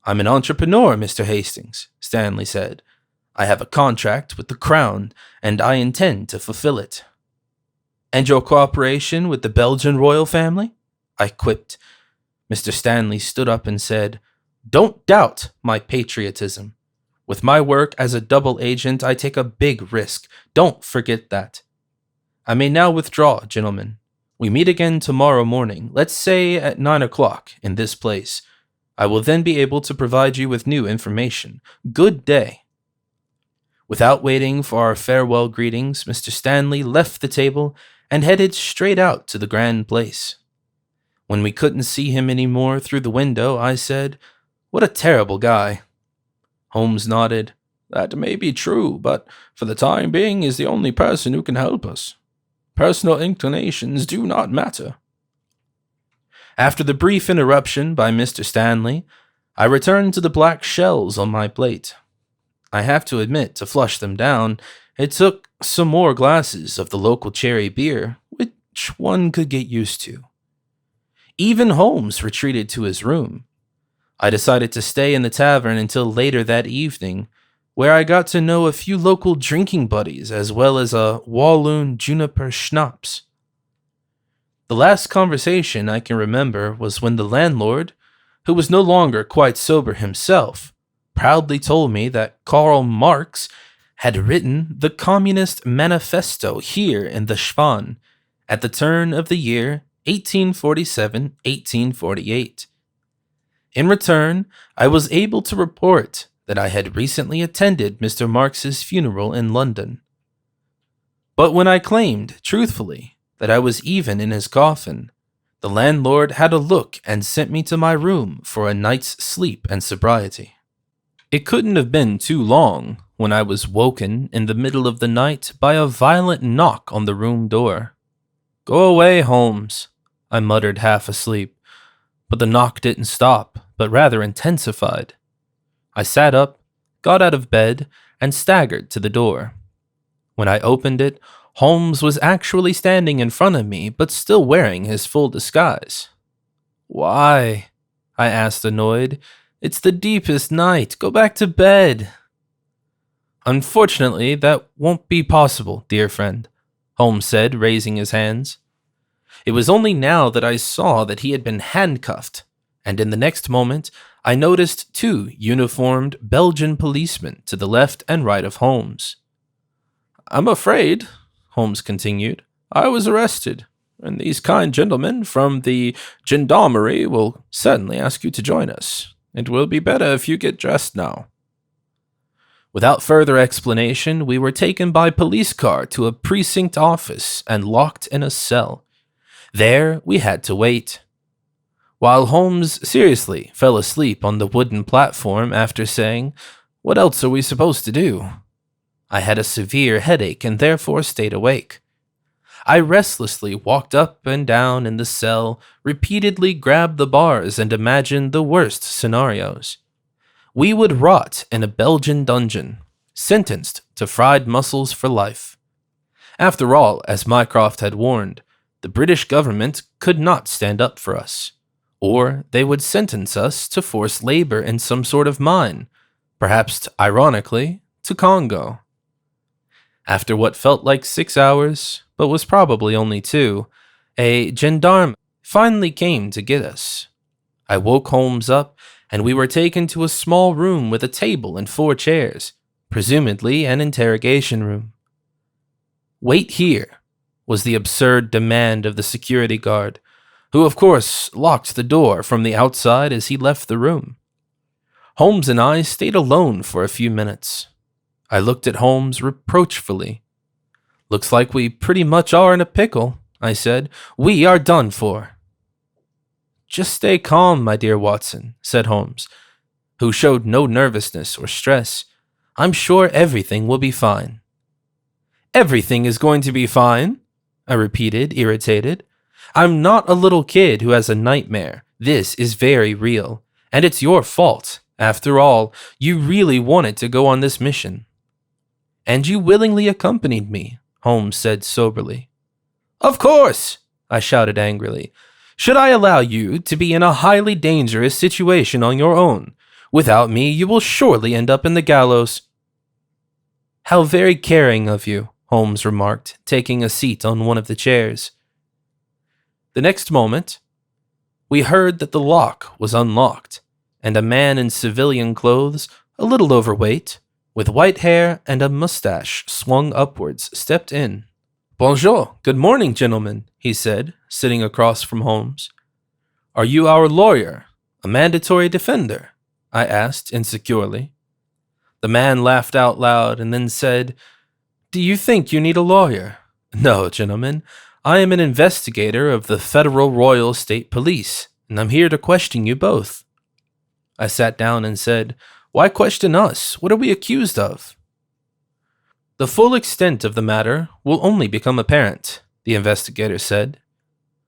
"I'm an entrepreneur, Mr. Hastings," Stanley said. "I have a contract with the Crown, and I intend to fulfill it." "And your cooperation with the Belgian royal family?" I quipped. Mr. Stanley stood up and said, "Don't doubt my patriotism. With my work as a double agent, I take a big risk. Don't forget that. I may now withdraw, gentlemen. We meet again tomorrow morning, let's say at 9 o'clock, in this place. I will then be able to provide you with new information. Good day." Without waiting for our farewell greetings, Mr. Stanley left the table and headed straight out to the Grand Place. When we couldn't see him anymore through the window, I said, "What a terrible guy." Holmes nodded. "That may be true, but for the time being is the only person who can help us. Personal inclinations do not matter." After the brief interruption by Mr. Stanley, I returned to the black shells on my plate. I have to admit, to flush them down, it took some more glasses of the local cherry beer, which one could get used to. Even Holmes retreated to his room. I decided to stay in the tavern until later that evening, where I got to know a few local drinking buddies as well as a Walloon juniper schnapps. The last conversation I can remember was when the landlord, who was no longer quite sober himself, proudly told me that Karl Marx had written the Communist Manifesto here in the Schwan at the turn of the year 1847-1848. In return, I was able to report that I had recently attended Mr. Marx's funeral in London. But when I claimed, truthfully, that I was even in his coffin, the landlord had a look and sent me to my room for a night's sleep and sobriety. It couldn't have been too long when I was woken in the middle of the night by a violent knock on the room door. "Go away, Holmes," I muttered half asleep, but the knock didn't stop, but rather intensified. I sat up, got out of bed, and staggered to the door. When I opened it, Holmes was actually standing in front of me, but still wearing his full disguise. "Why?" I asked, annoyed. "It's the deepest night. Go back to bed." "Unfortunately, that won't be possible, dear friend," Holmes said, raising his hands. It was only now that I saw that he had been handcuffed, and in the next moment, I noticed 2 uniformed Belgian policemen to the left and right of Holmes. "I'm afraid," Holmes continued, "I was arrested, and these kind gentlemen from the gendarmerie will certainly ask you to join us. It will be better if you get dressed now." Without further explanation, we were taken by police car to a precinct office and locked in a cell. There, we had to wait. While Holmes seriously fell asleep on the wooden platform after saying, "What else are we supposed to do?" I had a severe headache and therefore stayed awake. I restlessly walked up and down in the cell, repeatedly grabbed the bars and imagined the worst scenarios. We would rot in a Belgian dungeon, sentenced to fried mussels for life. After all, as Mycroft had warned, the British government could not stand up for us, or they would sentence us to forced labor in some sort of mine, perhaps, ironically, to Congo. After what felt like 6 hours, but was probably only 2, a gendarme finally came to get us. I woke Holmes up, and we were taken to a small room with a table and 4 chairs, presumably an interrogation room. "Wait here," was the absurd demand of the security guard, who of course locked the door from the outside as he left the room. Holmes and I stayed alone for a few minutes. I looked at Holmes reproachfully. "Looks like we pretty much are in a pickle," I said. "We are done for." "Just stay calm, my dear Watson," said Holmes, who showed no nervousness or stress. "I'm sure everything will be fine." "Everything is going to be fine?" I repeated, irritated. "I'm not a little kid who has a nightmare. This is very real, and it's your fault. After all, you really wanted to go on this mission." "And you willingly accompanied me," Holmes said soberly. "Of course," I shouted angrily. "Should I allow you to be in a highly dangerous situation on your own? Without me, you will surely end up in the gallows." "How very caring of you," Holmes remarked, taking a seat on one of the chairs. The next moment, we heard that the lock was unlocked, and a man in civilian clothes, a little overweight, with white hair and a mustache swung upwards, stepped in. "Bonjour, good morning, gentlemen," he said, sitting across from Holmes. "Are you our lawyer, a mandatory defender?" I asked insecurely. The man laughed out loud and then said, "Do you think you need a lawyer? No, gentlemen, I am an investigator of the Federal Royal State Police, and I'm here to question you both." I sat down and said, "Why question us? What are we accused of?" "The full extent of the matter will only become apparent," the investigator said.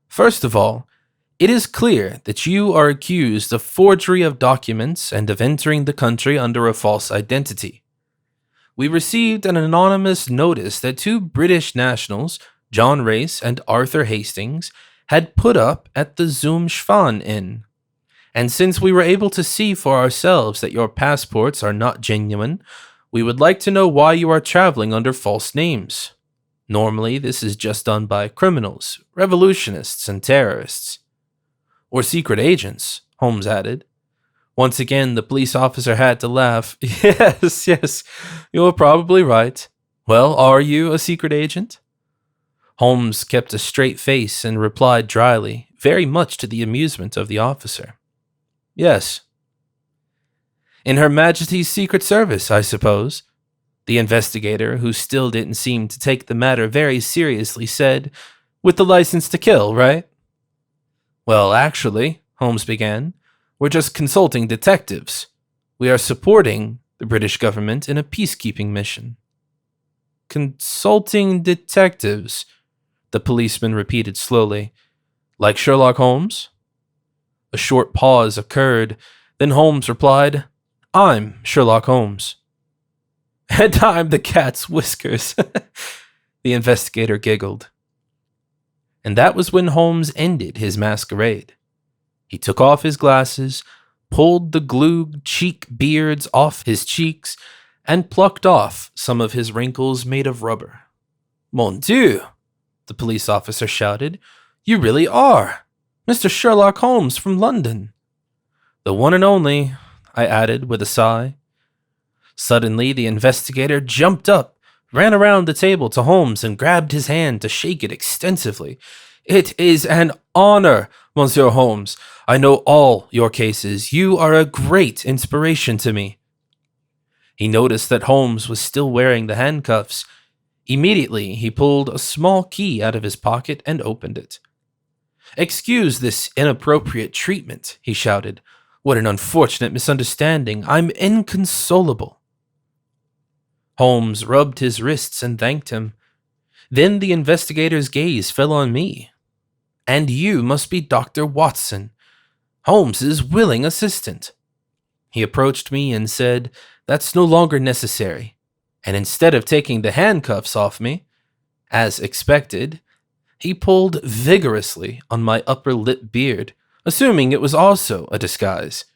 "First of all, it is clear that you are accused of forgery of documents and of entering the country under a false identity. We received an anonymous notice that 2 British nationals, John Race and Arthur Hastings, had put up at the Zum Schwan Inn. And since we were able to see for ourselves that your passports are not genuine, we would like to know why you are traveling under false names. Normally, this is just done by criminals, revolutionists, and terrorists." "Or secret agents," Holmes added. Once again, the police officer had to laugh. Yes, you're probably right. "Well, are you a secret agent?" Holmes kept a straight face and replied dryly, very much to the amusement of the officer. "Yes." "In Her Majesty's Secret Service, I suppose?" The investigator, who still didn't seem to take the matter very seriously, said, "With the license to kill, right?" "Well, actually," Holmes began, "we're just consulting detectives. We are supporting The British government in a peacekeeping mission. Consulting detectives, the policeman repeated slowly. Like Sherlock Holmes? A short pause occurred, then Holmes replied, I'm Sherlock Holmes. And I'm the cat's whiskers, the investigator giggled. And that was when Holmes ended his masquerade. He took off his glasses, pulled the glued cheek beards off his cheeks, and plucked off some of his wrinkles made of rubber. Mon Dieu, the police officer shouted. You really are Mr. Sherlock Holmes from London. The one and only, I added with a sigh. Suddenly, the investigator jumped up, ran around the table to Holmes, and grabbed his hand to shake it extensively. It is an honor, Monsieur Holmes. I know all your cases. You are a great inspiration to me. He noticed that Holmes was still wearing the handcuffs. Immediately, he pulled a small key out of his pocket and opened it. Excuse this inappropriate treatment, he shouted. What an unfortunate misunderstanding. I'm inconsolable. Holmes rubbed his wrists and thanked him. Then the investigator's gaze fell on me. And you must be Dr. Watson, Holmes's willing assistant. He approached me and said, That's no longer necessary. And instead of taking the handcuffs off me, as expected, he pulled vigorously on my upper lip beard, assuming it was also a disguise.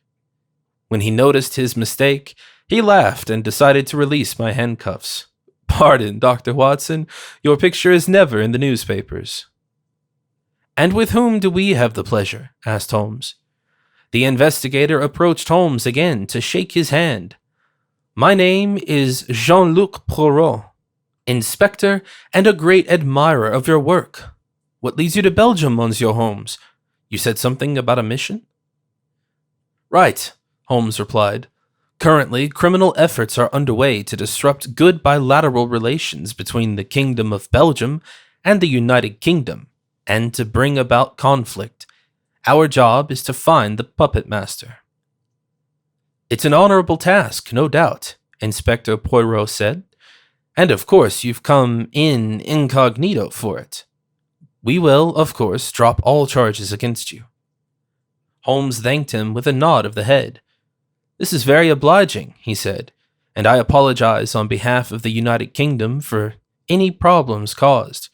When he noticed his mistake, he laughed and decided to release my handcuffs. Pardon, Dr. Watson, your picture is never in the newspapers. And with whom do we have the pleasure? Asked Holmes. The investigator approached Holmes again to shake his hand. My name is Jean-Luc Poirot, inspector and a great admirer of your work. What leads you to Belgium, Monsieur Holmes? You said something about a mission? Right, Holmes replied. Currently, criminal efforts are underway to disrupt good bilateral relations between the Kingdom of Belgium and the United Kingdom, and to bring about conflict. Our job is to find the puppet master. It's an honorable task, no doubt, Inspector Poirot said. And of course, you've come in incognito for it. We will, of course, drop all charges against you. Holmes thanked him with a nod of the head. This is very obliging, he said, and I apologize on behalf of the United Kingdom for any problems caused.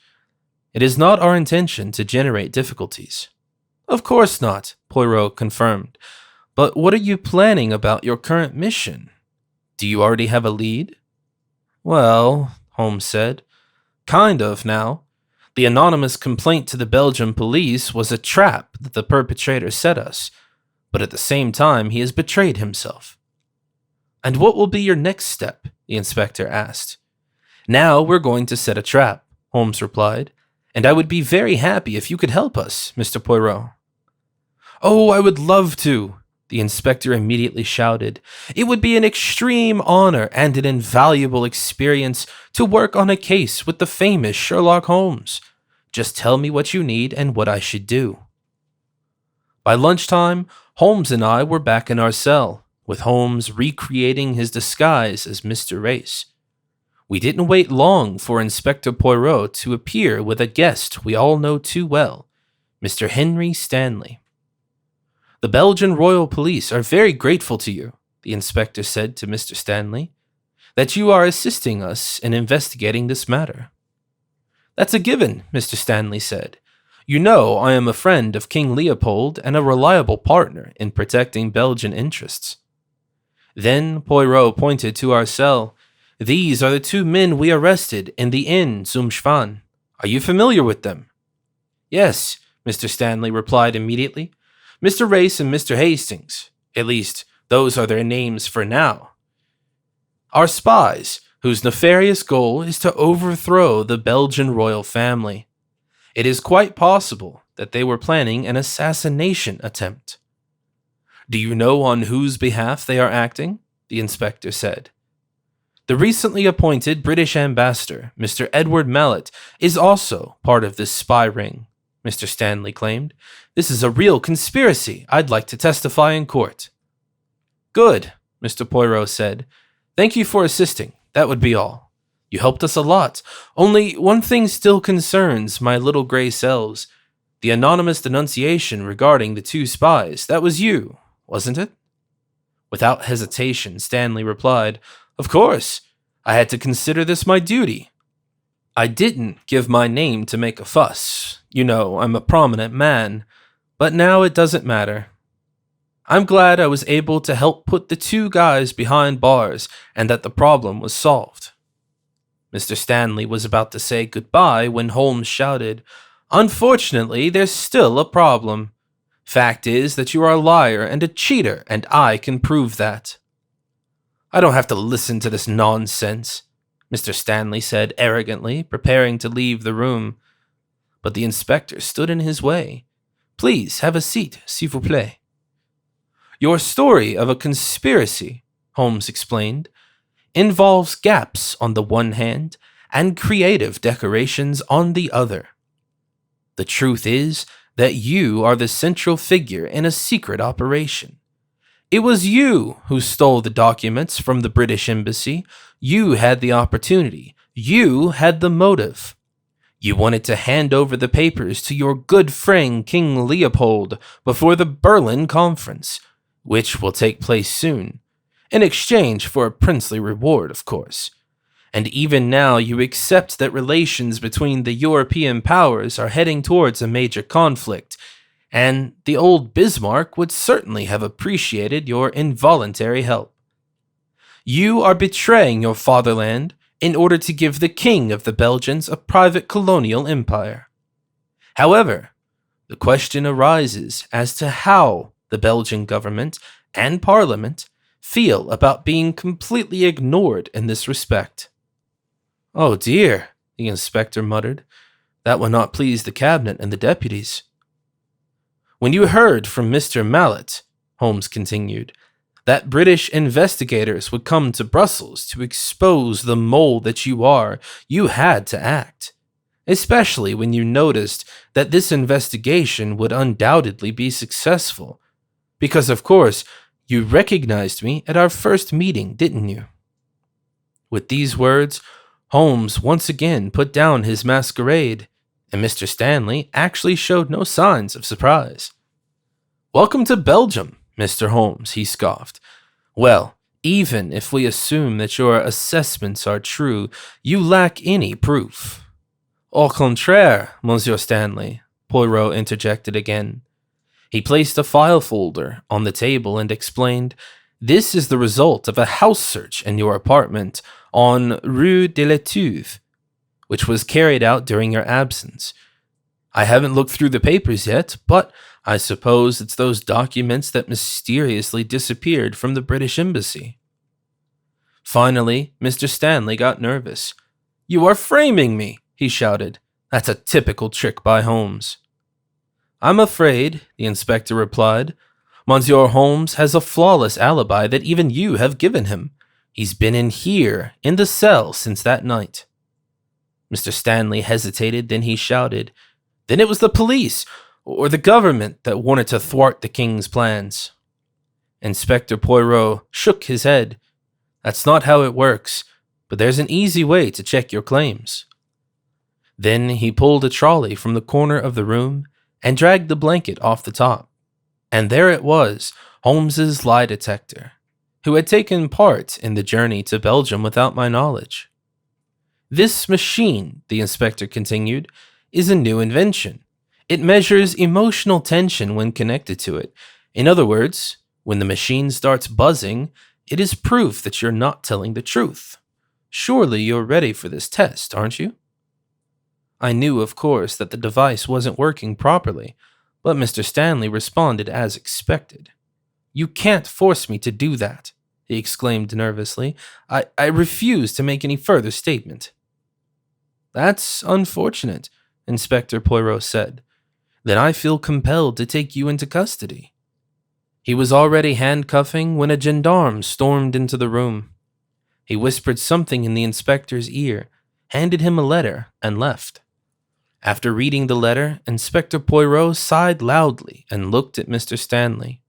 It is not our intention to generate difficulties. Of course not, Poirot confirmed. But what are you planning about your current mission? Do you already have a lead? Well, Holmes said, kind of now. The anonymous complaint to the Belgian police was a trap that the perpetrator set us, but at the same time he has betrayed himself. And what will be your next step? The inspector asked. Now we're going to set a trap, Holmes replied, and I would be very happy if you could help us, Mr. Poirot. Oh, I would love to, the inspector immediately shouted. It would be an extreme honor and an invaluable experience to work on a case with the famous Sherlock Holmes. Just tell me what you need and what I should do. By lunchtime, Holmes and I were back in our cell, with Holmes recreating his disguise as Mr. Race. We didn't wait long for Inspector Poirot to appear with a guest we all know too well, Mr. Henry Stanley. The Belgian Royal Police are very grateful to you, the inspector said to Mr. Stanley, that you are assisting us in investigating this matter. That's a given, Mr. Stanley said. You know I am a friend of King Leopold and a reliable partner in protecting Belgian interests. Then Poirot pointed to our cell. These are the two men we arrested in the inn zum Schwan. Are you familiar with them? Yes, Mr. Stanley replied immediately. Mr. Race and Mr. Hastings. At least, those are their names for now. Are spies whose nefarious goal is to overthrow the Belgian royal family. It is quite possible that they were planning an assassination attempt. Do you know on whose behalf they are acting? The inspector said. The recently appointed British ambassador, Mr. Edward Mallet, is also part of this spy ring, Mr. Stanley claimed. This is a real conspiracy. I'd like to testify in court. Good, Mr. Poirot said. Thank you for assisting. That would be all. You helped us a lot. Only one thing still concerns my little gray cells. The anonymous denunciation regarding the two spies. That was you, wasn't it? Without hesitation, Stanley replied, Of course. I had to consider this my duty. I didn't give my name to make a fuss. You know, I'm a prominent man. But now it doesn't matter. I'm glad I was able to help put the two guys behind bars and that the problem was solved. Mr. Stanley was about to say goodbye when Holmes shouted, Unfortunately, there's still a problem. Fact is that you are a liar and a cheater, and I can prove that. I don't have to listen to this nonsense, Mr. Stanley said arrogantly, preparing to leave the room. But the inspector stood in his way. Please have a seat, s'il vous plaît. Your story of a conspiracy, Holmes explained, involves gaps on the one hand and creative decorations on the other. The truth is that you are the central figure in a secret operation. It was you who stole the documents from the British Embassy. You had the opportunity. You had the motive. You wanted to hand over the papers to your good friend King Leopold before the Berlin Conference, which will take place soon, in exchange for a princely reward, of course. And even now you accept that relations between the European powers are heading towards a major conflict, and the old Bismarck would certainly have appreciated your involuntary help. You are betraying your fatherland in order to give the king of the Belgians a private colonial empire. However, the question arises as to how the Belgian government and parliament feel about being completely ignored in this respect. Oh dear, the inspector muttered. That will not please the cabinet and the deputies. When you heard from Mr. Mallet, Holmes continued, that British investigators would come to Brussels to expose the mole that you are, you had to act. Especially when you noticed that this investigation would undoubtedly be successful. Because, of course, you recognized me at our first meeting, didn't you? With these words, Holmes once again put down his masquerade, and Mr. Stanley actually showed no signs of surprise. Welcome to Belgium, Mr. Holmes, he scoffed. Well, even if we assume that your assessments are true, you lack any proof. Au contraire, Monsieur Stanley, Poirot interjected again. He placed a file folder on the table and explained, This is the result of a house search in your apartment on Rue de l'Etuve, which was carried out during your absence. I haven't looked through the papers yet, but I suppose it's those documents that mysteriously disappeared from the British Embassy. Finally, Mr. Stanley got nervous. You are framing me, he shouted. That's a typical trick by Holmes. I'm afraid, the inspector replied. Monsieur Holmes has a flawless alibi that even you have given him. He's been in here, in the cell, since that night. Mr. Stanley hesitated, then he shouted, Then it was the police, or the government, that wanted to thwart the king's plans. Inspector Poirot shook his head. That's not how it works, but there's an easy way to check your claims. Then he pulled a trolley from the corner of the room and dragged the blanket off the top. And there it was, Holmes's lie detector, who had taken part in the journey to Belgium without my knowledge. This machine, the inspector continued, is a new invention. It measures emotional tension when connected to it. In other words, when the machine starts buzzing, it is proof that you're not telling the truth. Surely you're ready for this test, aren't you? I knew, of course, that the device wasn't working properly, but Mr. Stanley responded as expected. You can't force me to do that, he exclaimed nervously. I refuse to make any further statement. That's unfortunate, Inspector Poirot said. Then I feel compelled to take you into custody. He was already handcuffing when a gendarme stormed into the room. He whispered something in the inspector's ear, handed him a letter, and left. After reading the letter, Inspector Poirot sighed loudly and looked at Mr. Stanley.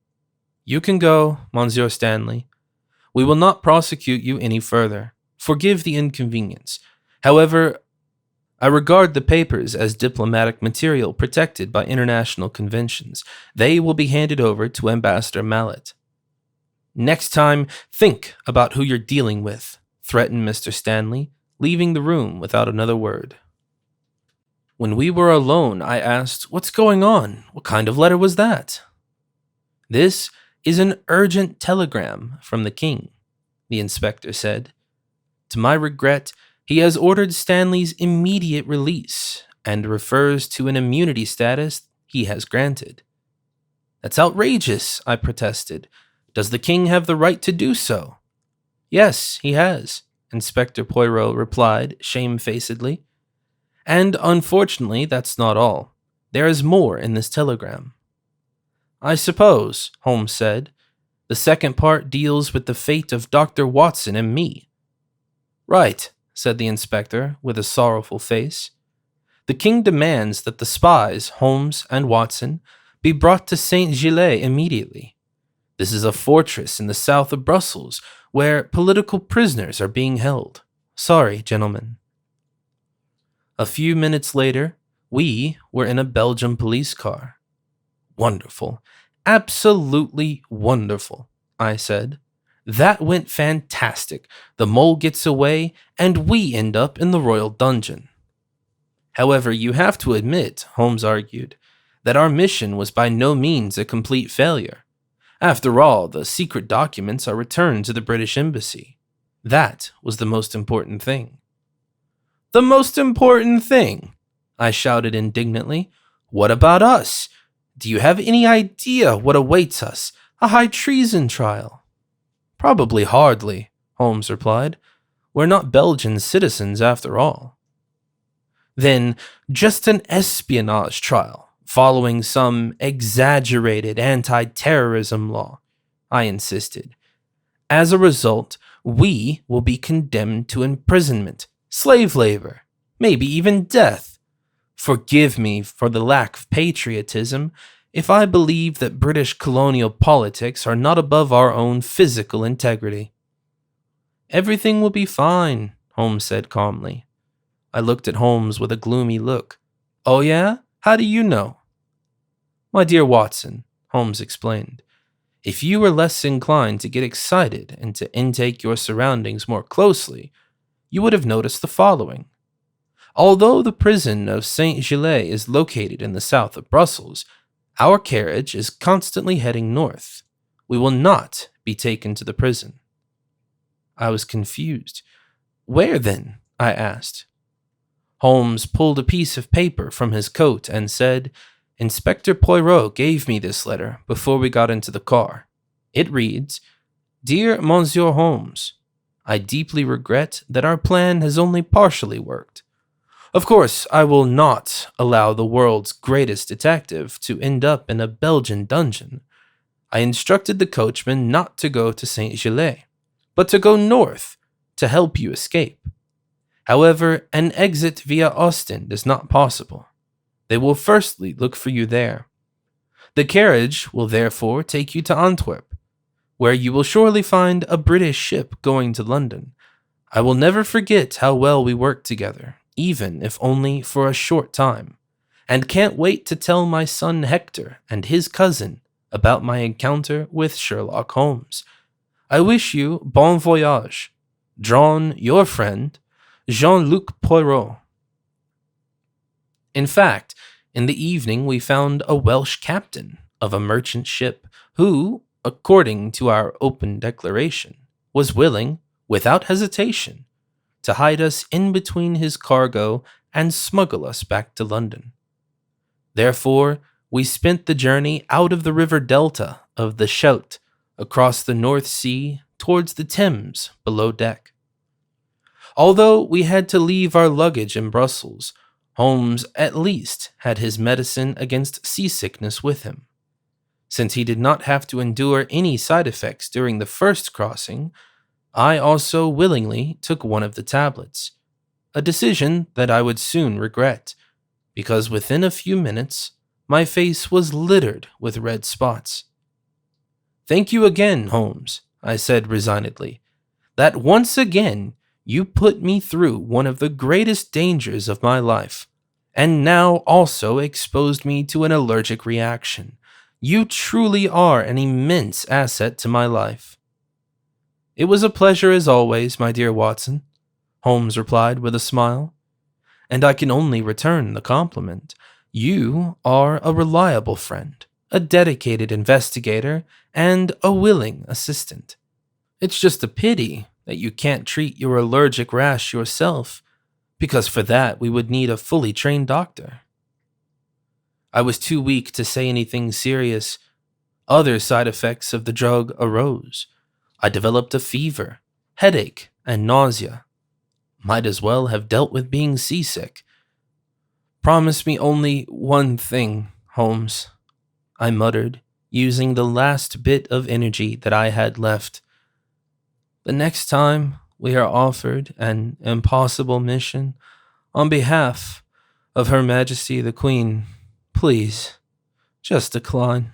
You can go, Monsieur Stanley. We will not prosecute you any further. Forgive the inconvenience. However, I regard the papers as diplomatic material protected by international conventions. They will be handed over to Ambassador Mallet. Next time, think about who you're dealing with, threatened Mr. Stanley, leaving the room without another word. When we were alone, I asked, "What's going on? What kind of letter was that?" "This is an urgent telegram from the king," the inspector said. "To my regret, he has ordered Stanley's immediate release and refers to an immunity status he has granted." "That's outrageous," I protested. "Does the king have the right to do so?" "Yes, he has," Inspector Poirot replied shamefacedly. "And unfortunately, that's not all. There is more in this telegram." "I suppose," Holmes said, "the second part deals with the fate of Dr. Watson and me." "Right," said the inspector with a sorrowful face. "The king demands that the spies, Holmes and Watson, be brought to St. Gilles immediately. This is a fortress in the south of Brussels where political prisoners are being held. Sorry, gentlemen." A few minutes later, we were in a Belgian police car. "Wonderful. Absolutely wonderful," I said. "That went fantastic. The mole gets away, and we end up in the royal dungeon." "However, you have to admit," Holmes argued, "that our mission was by no means a complete failure. After all, the secret documents are returned to the British Embassy. That was the most important thing." "The most important thing?" I shouted indignantly. "What about us? Do you have any idea what awaits us? A high treason trial?" "Probably hardly," Holmes replied. "We're not Belgian citizens after all." "Then just an espionage trial, following some exaggerated anti-terrorism law," I insisted. "As a result, we will be condemned to imprisonment, slave labor, maybe even death. Forgive me for the lack of patriotism if I believe that British colonial politics are not above our own physical integrity." "Everything will be fine," Holmes said calmly. I looked at Holmes with a gloomy look. "Oh yeah? How do you know?" "My dear Watson," Holmes explained, "if you were less inclined to get excited and to intake your surroundings more closely, you would have noticed the following. Although the prison of St. Gilles is located in the south of Brussels, our carriage is constantly heading north. We will not be taken to the prison." I was confused. "Where then?" I asked. Holmes pulled a piece of paper from his coat and said, "Inspector Poirot gave me this letter before we got into the car. It reads, 'Dear Monsieur Holmes, I deeply regret that our plan has only partially worked. Of course, I will not allow the world's greatest detective to end up in a Belgian dungeon. I instructed the coachman not to go to St. Gilles, but to go north to help you escape. However, an exit via Ostend is not possible. They will firstly look for you there. The carriage will therefore take you to Antwerp, where you will surely find a British ship going to London. I will never forget how well we worked together, even if only for a short time, and can't wait to tell my son Hector and his cousin about my encounter with Sherlock Holmes. I wish you bon voyage. Drawn, your friend, Jean-Luc Poirot." In fact, in the evening we found a Welsh captain of a merchant ship who, according to our open declaration, was willing, without hesitation, to hide us in between his cargo and smuggle us back to London. Therefore, we spent the journey out of the river delta of the Scheldt across the North Sea towards the Thames below deck. Although we had to leave our luggage in Brussels, Holmes at least had his medicine against seasickness with him. Since he did not have to endure any side effects during the first crossing, I also willingly took one of the tablets, a decision that I would soon regret, because within a few minutes my face was littered with red spots. "Thank you again, Holmes," I said resignedly, that once again you put me through one of the greatest dangers of my life, and now also exposed me to an allergic reaction. You truly are an immense asset to my life." "It was a pleasure as always, my dear Watson," Holmes replied with a smile, "and I can only return the compliment. You are a reliable friend, a dedicated investigator, and a willing assistant. It's just a pity that you can't treat your allergic rash yourself, because for that we would need a fully trained doctor." I was too weak to say anything serious. Other side effects of the drug arose. I developed a fever, headache, and nausea. Might as well have dealt with being seasick. "Promise me only one thing, Holmes," I muttered, using the last bit of energy that I had left. "The next time we are offered an impossible mission on behalf of Her Majesty the Queen, please, just decline."